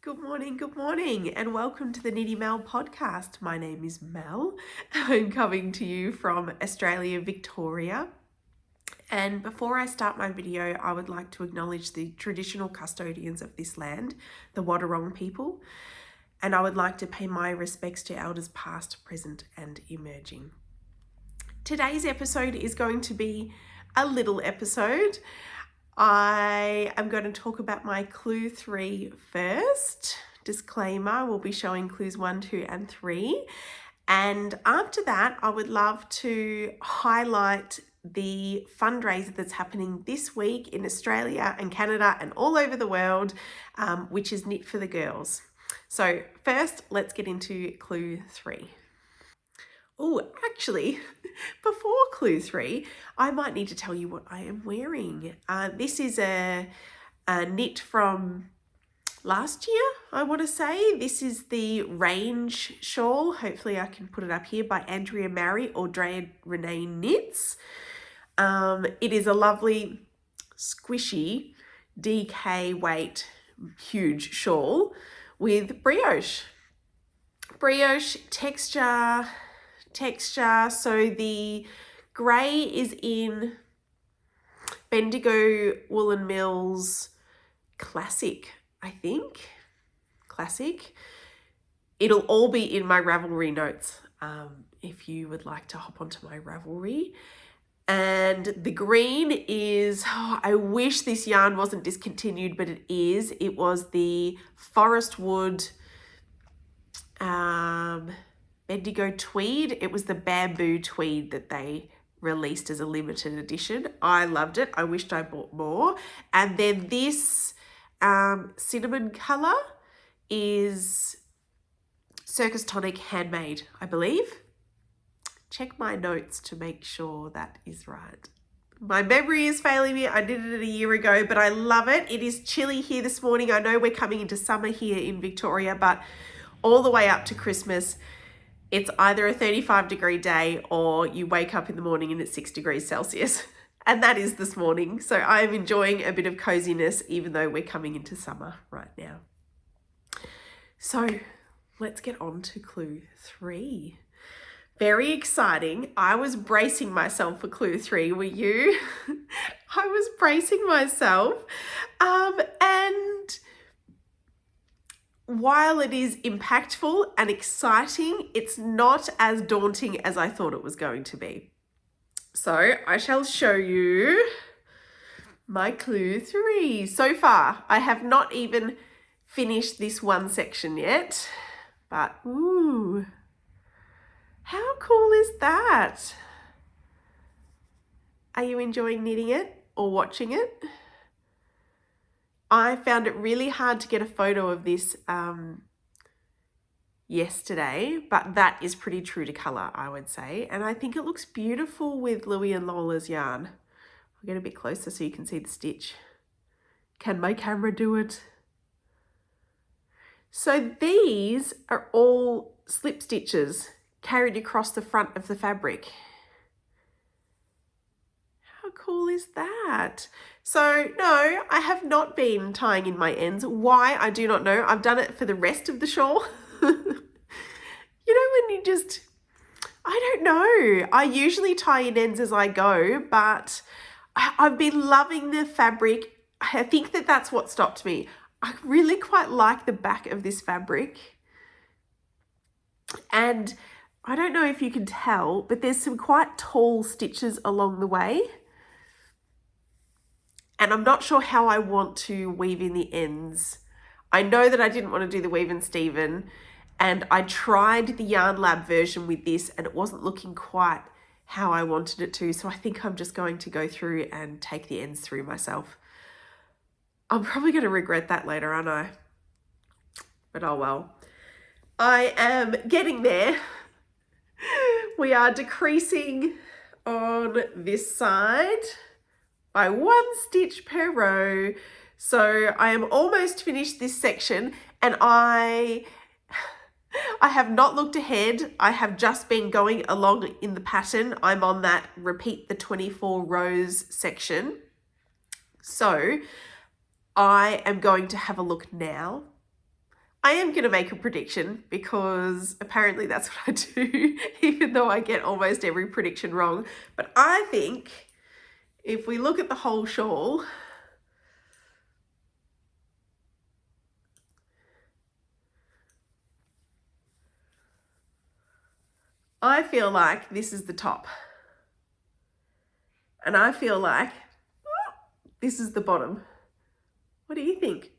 Good morning, and welcome to the Knitty Mel podcast. My name is Mel. I'm coming to you from Australia, Victoria. And before I start my video, I would like to acknowledge the traditional custodians of this land, the Wadawurrung people, and I would like to pay my respects to elders past, present, and emerging. Today's episode is going to be a little episode. I am going to talk about my clue 3 first. Disclaimer, we'll be showing clues 1, 2, and 3. And after that, I would love to highlight the fundraiser that's happening this week in Australia and Canada and all over the world, which is Knit for the Girls. So first, let's get into clue 3. Oh, actually, before clue 3, I might need to tell you what I am wearing. This is a knit from last year, I want to say. This is the Range Shawl. Hopefully I can put it up here, by Andrea Mowry or Andrea Renee Knits. It is a lovely, squishy, DK weight, huge shawl with brioche. Brioche texture. So the grey is in Bendigo Woolen Mills Classic, I think. Classic. It'll all be in my Ravelry notes if you would like to hop onto my Ravelry. And the green is, I wish this yarn wasn't discontinued, but it is. It was the Forest Wood Bendigo tweed. It was the bamboo tweed that they released as a limited edition. I loved it. I wished I bought more. And then this cinnamon color is Circus Tonic handmade, I believe. Check my notes to make sure that is right. My memory is failing me. I did it a year ago, but I love it. It is chilly here this morning. I know we're coming into summer here in Victoria, but all the way up to Christmas, it's either a 35-degree day or you wake up in the morning and it's 6 degrees Celsius. And that is this morning. So I'm enjoying a bit of coziness, even though we're coming into summer right now. So let's get on to clue 3. Very exciting. I was bracing myself for clue 3. Were you? I was bracing myself. And while it is impactful and exciting, it's not as daunting as I thought it was going to be. So I shall show you my clue 3. So far, I have not even finished this one section yet, but ooh, how cool is that? Are you enjoying knitting it or watching it? I found it really hard to get a photo of this yesterday, but that is pretty true to colour, I would say. And I think it looks beautiful with Louie and Lola's yarn. I'll get a bit closer so you can see the stitch. Can my camera do it? So these are all slip stitches carried across the front of the fabric. How cool is that? So no, I have not been tying in my ends. Why? I do not know. I've done it for the rest of the shawl. You know, when you just, I don't know. I usually tie in ends as I go, but I've been loving the fabric. I think that that's what stopped me. I really quite like the back of this fabric. And I don't know if you can tell, but there's some quite tall stitches along the way. And I'm not sure how I want to weave in the ends. I know that I didn't want to do the weave and Steven, and I tried the Yarn Lab version with this and it wasn't looking quite how I wanted it to. So I think I'm just going to go through and take the ends through myself. I'm probably going to regret that later, aren't I? But oh well. I am getting there. We are decreasing on this side by 1 stitch per row. So I am almost finished this section, and I have not looked ahead. I have just been going along in the pattern. I'm on that repeat the 24 rows section. So I am going to have a look now I am going to make a prediction because apparently that's what I do, even though I get almost every prediction wrong. But I think if we look at the whole shawl, I feel like this is the top. And I feel like this is the bottom. What do you think?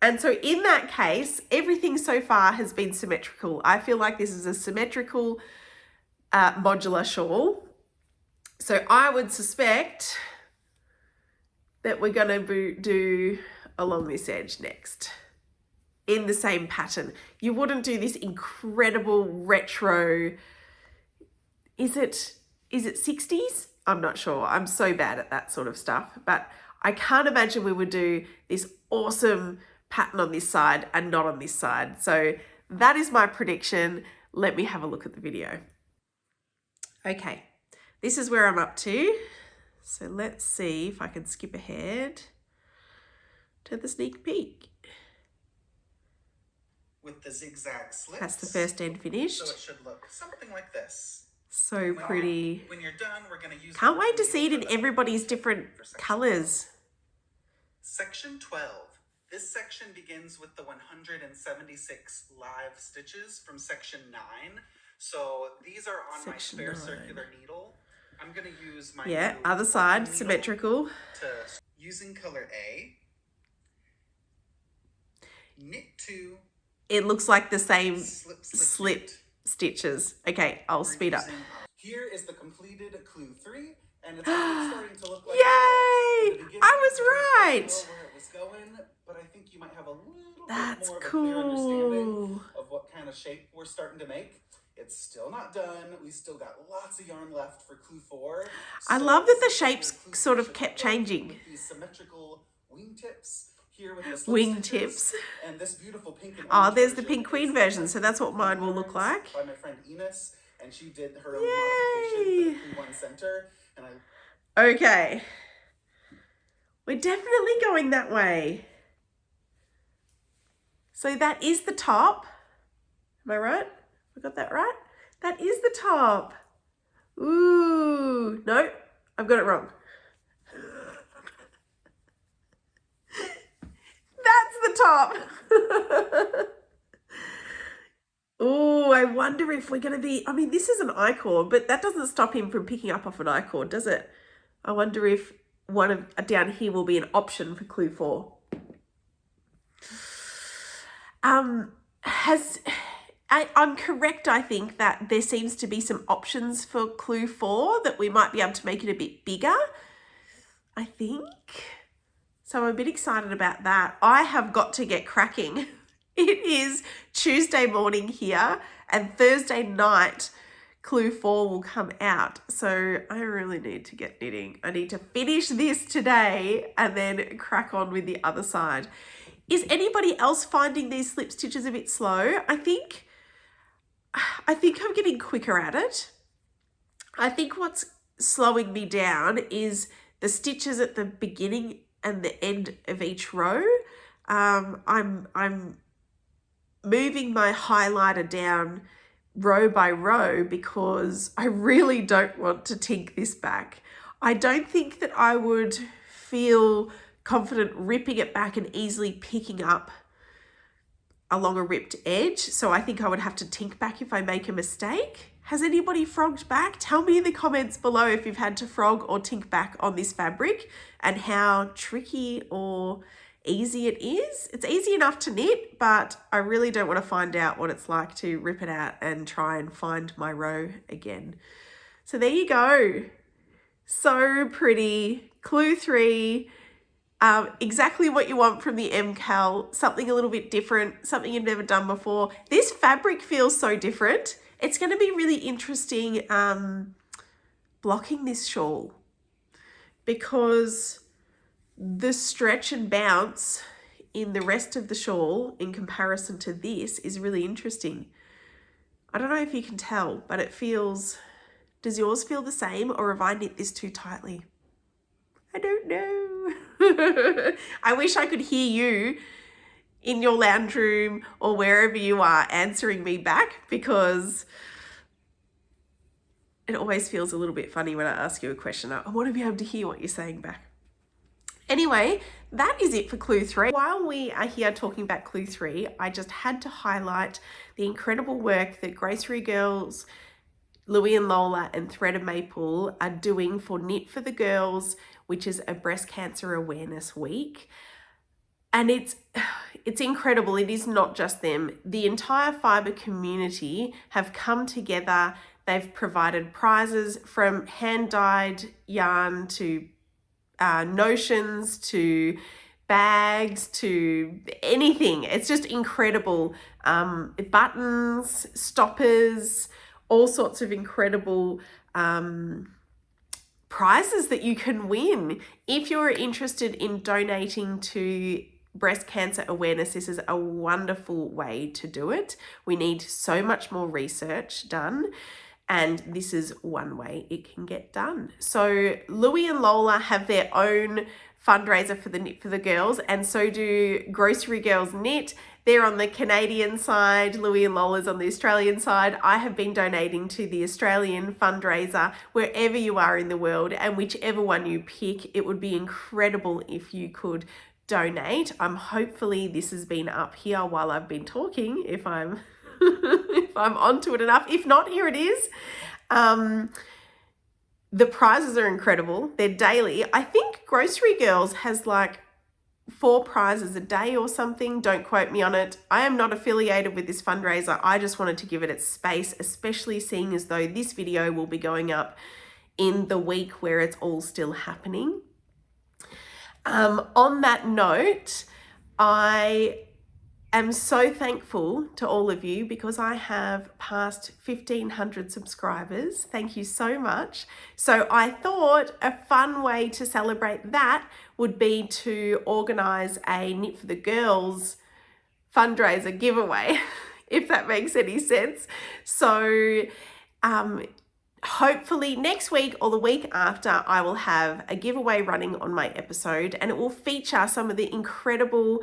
And so in that case, everything so far has been symmetrical. I feel like this is a symmetrical modular shawl. So I would suspect that we're going to do along this edge next in the same pattern. You wouldn't do this incredible retro, is it 60s? I'm not sure. I'm so bad at that sort of stuff, but I can't imagine we would do this awesome pattern on this side and not on this side. So that is my prediction. Let me have a look at the video. Okay, this is where I'm up to. So let's see if I can skip ahead to the sneak peek. With the zigzag slips. That's the first end finished. So it should look something like this. So pretty. When you're done, we're going to use. Can't wait to see it in everybody's different colors. Section 12. This section begins with the 176 live stitches from section 9. So these are on my spare circular needle. I'm going to use my other side, symmetrical. Using color A. Knit 2. It looks like the same slip stitches. Okay, I'll speed up. Here is the completed clue 3, and it's starting to look like. Yay! I was right. Where it was going, but I think you might have a little That's bit more of cool. a clear understanding of what kind of shape we're starting to make. It's still not done. We still got lots of yarn left for clue 4. I love that the shapes sort of kept changing. With these symmetrical wingtips. Here with the Wingtips. And this beautiful pink and oh, there's the pink queen version, so that's what mine will look like. By my friend Enos, and she did her own modification for the Clue 1 center. And okay. We're definitely going that way. So that is the top. Am I right? I got that right? That is the top. Ooh, no, I've got it wrong. That's the top. Oh, I wonder if we're going to be, I mean, this is an I-cord, but that doesn't stop him from picking up off an I-cord, does it? I wonder if one of down here will be an option for clue 4. I'm correct, I think, that there seems to be some options for clue 4 that we might be able to make it a bit bigger, I think. So I'm a bit excited about that. I have got to get cracking. It is Tuesday morning here, and Thursday night clue 4 will come out. So I really need to get knitting. I need to finish this today and then crack on with the other side. Is anybody else finding these slip stitches a bit slow? I think I'm getting quicker at it. I think what's slowing me down is the stitches at the beginning and the end of each row. I'm moving my highlighter down row by row because I really don't want to tink this back. I don't think that I would feel confident ripping it back and easily picking up along a ripped edge. So I think I would have to tink back if I make a mistake. Has anybody frogged back? Tell me in the comments below if you've had to frog or tink back on this fabric and how tricky or easy it is. It's easy enough to knit, but I really don't want to find out what it's like to rip it out and try and find my row again. So there you go. So pretty. Clue 3. Exactly what you want from the MKAL. Something a little bit different, something you've never done before. This fabric feels so different. It's going to be really interesting blocking this shawl because the stretch and bounce in the rest of the shawl in comparison to this is really interesting. I don't know if you can tell, but it feels, does yours feel the same or have I knit this too tightly? I don't know. I wish I could hear you in your lounge room or wherever you are answering me back, because it always feels a little bit funny when I ask you a question. I want to be able to hear what you're saying back. Anyway, that is it for clue 3. While we are here talking about clue 3, I just had to highlight the incredible work that Grocery Girls, Louie and Lola and Thread of Maple are doing for Knit for the Girls, which is a breast cancer awareness week. And it's incredible. It is not just them. The entire fibre community have come together. They've provided prizes from hand-dyed yarn to notions to bags to anything. It's just incredible. Buttons, stoppers, all sorts of incredible prizes that you can win. If you're interested in donating to breast cancer awareness, this is a wonderful way to do it. We need so much more research done, and this is one way it can get done. So Louie and Lola have their own fundraiser for the Knit for the Girls, and so do Grocery Girls Knit. They're on the Canadian side, Louie and Lola's on the Australian side. I have been donating to the Australian fundraiser. Wherever you are in the world and whichever one you pick, it would be incredible if you could donate. Hopefully this has been up here while I've been talking, if I'm if I'm onto it enough. If not, here it is. The prizes are incredible. They're daily. I think Grocery Girls has like 4 prizes a day or something. Don't quote me on it. I am not affiliated with this fundraiser. I just wanted to give it its space, especially seeing as though this video will be going up in the week where it's all still happening. On that note, I am so thankful to all of you because I have passed 1,500 subscribers. Thank you so much. So I thought a fun way to celebrate that would be to organise a Knit for the Girls fundraiser giveaway, if that makes any sense. So hopefully next week or the week after, I will have a giveaway running on my episode, and it will feature some of the incredible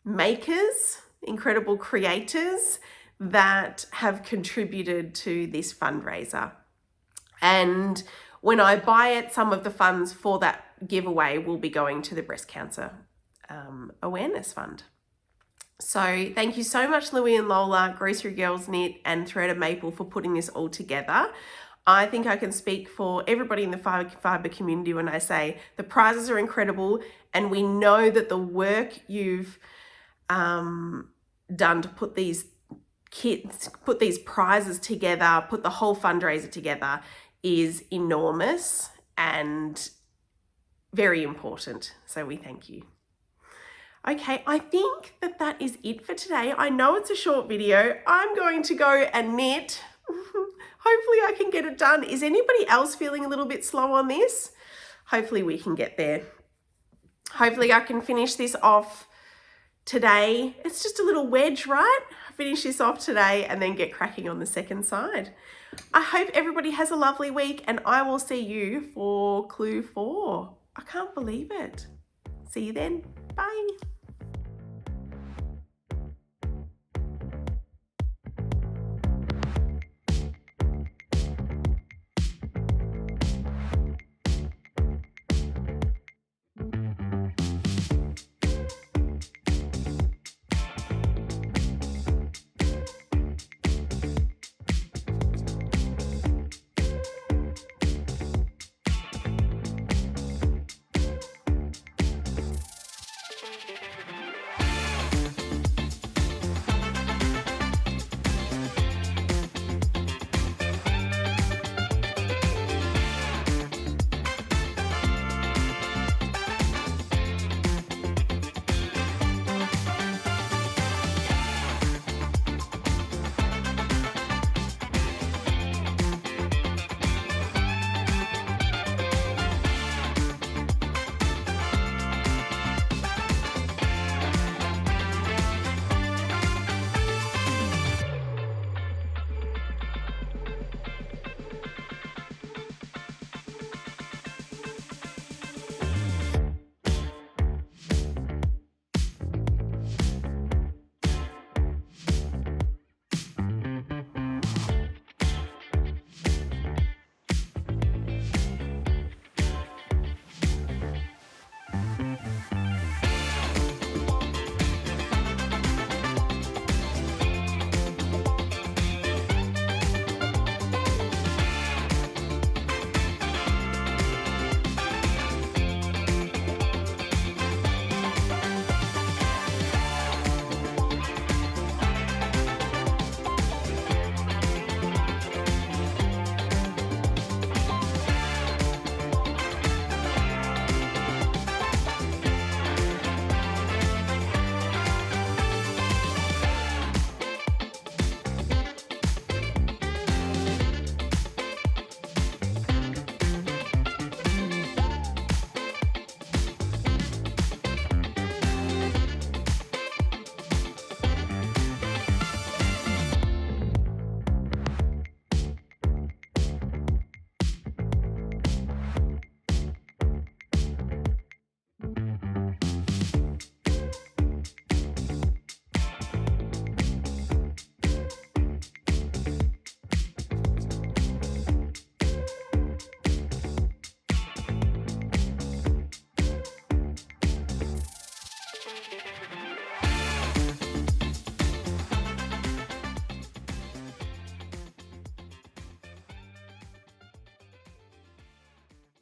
makers, incredible creators that have contributed to this fundraiser. And when I buy it, some of the funds for that giveaway will be going to the Breast Cancer Awareness Fund. So thank you so much, Louie and Lola, Grocery Girls Knit and Thread of Maple, for putting this all together. I think I can speak for everybody in the fibre community when I say the prizes are incredible, and we know that the work you've done to put these kits, put these prizes together, put the whole fundraiser together is enormous and very important. So we thank you. Okay, I think that is it for today. I know it's a short video. I'm going to go and knit. Hopefully I can get it done. Is anybody else feeling a little bit slow on this? Hopefully we can get there. Hopefully I can finish this off today. It's just a little wedge, right? Finish this off today and then get cracking on the second side. I hope everybody has a lovely week, and I will see you for clue 4. I can't believe it. See you then. Bye.